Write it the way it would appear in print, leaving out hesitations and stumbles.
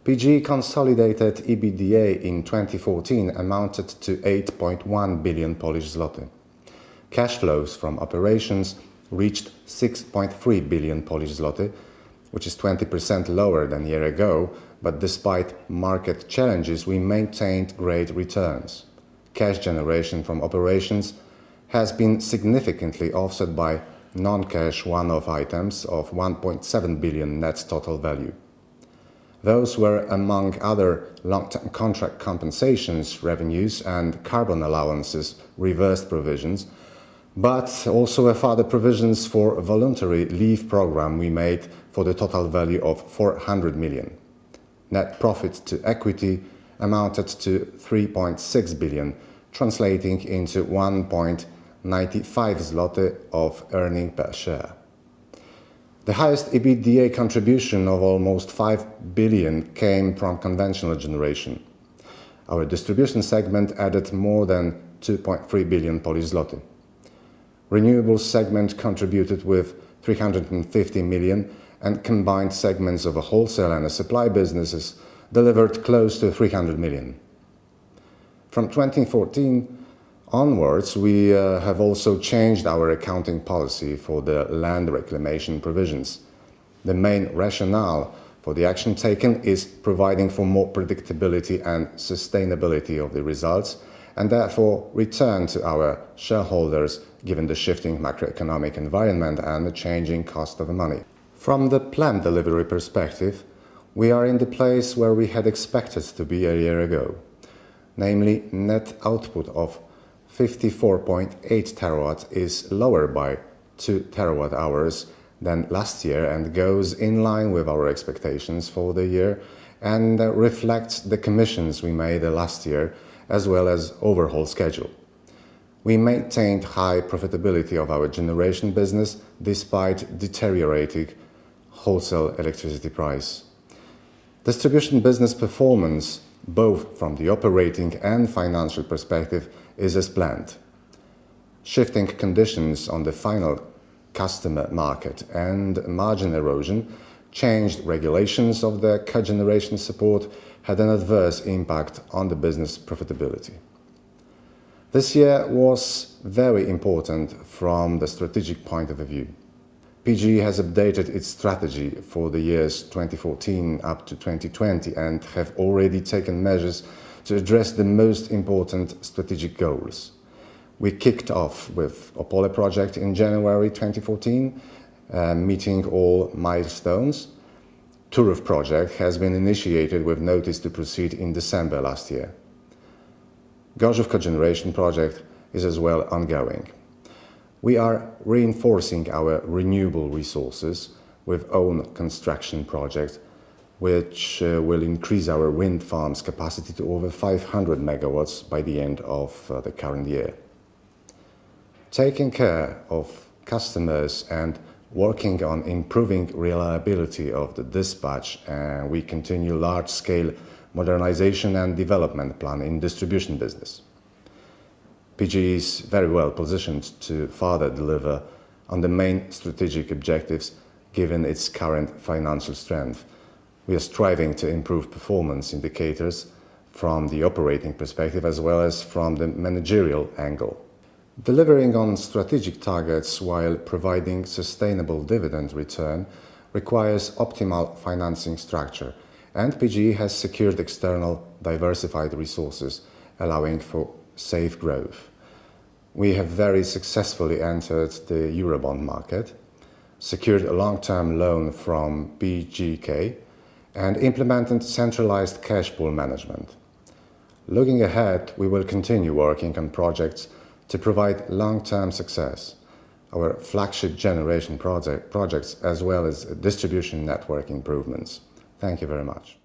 PGE consolidated EBITDA in 2014 amounted to 8.1 billion Polish zloty. Cash flows from operations reached 6.3 billion Polish zloty, which is 20% lower than a year ago, but despite market challenges, we maintained great returns. Cash generation from operations has been significantly offset by non-cash one-off items of 1.7 billion net total value. Those were, among other, long-term contract compensations, revenues and carbon allowances reversed provisions, but also a further provisions for a voluntary leave program we made for the total value of 400 million. Net profit to equity amounted to 3.6 billion, translating into 1.95 zloty of earning per share. The highest EBITDA contribution of almost 5 billion came from conventional generation. Our distribution segment added more than 2.3 billion Polish zloty. Renewables segment contributed with 350 million, and combined segments of a wholesale and a supply businesses delivered close to 300 million. From 2014 onwards, we have also changed our accounting policy for the land reclamation provisions. The main rationale for the action taken is providing for more predictability and sustainability of the results, and therefore return to our shareholders given the shifting macroeconomic environment and the changing cost of money. From the planned delivery perspective, we are in the place where we had expected to be a year ago, namely net output of 54.8 terawatt is lower by 2 terawatt hours than last year and goes in line with our expectations for the year and reflects the commissions we made last year as well as overhaul schedule. We maintained high profitability of our generation business despite deteriorating wholesale electricity price. Distribution business performance, both from the operating and financial perspective, is as planned. Shifting conditions on the final customer market and margin erosion, changed regulations of the cogeneration support had an adverse impact on the business profitability. This year was very important from the strategic point of view. PGE has updated its strategy for the years 2014 up to 2020 and have already taken measures to address the most important strategic goals. We kicked off with Opole project in January 2014, meeting all milestones. TURÓW project has been initiated with notice to proceed in December last year. Gorzów cogeneration project is as well ongoing. We are reinforcing our renewable resources with own construction projects, which will increase our wind farms capacity to over 500 megawatts by the end of the current year. Taking care of customers and working on improving reliability of the dispatch, we continue large-scale modernization and development plan in distribution business. PGE is very well positioned to further deliver on the main strategic objectives given its current financial strength. We are striving to improve performance indicators from the operating perspective as well as from the managerial angle. Delivering on strategic targets while providing sustainable dividend return requires optimal financing structure, and PGE has secured external diversified resources, allowing for safe growth. We have very successfully entered the Eurobond market, secured a long-term loan from BGK, and implemented centralized cash pool management. Looking ahead, we will continue working on projects to provide long-term success, our flagship generation projects as well as distribution network improvements. Thank you very much.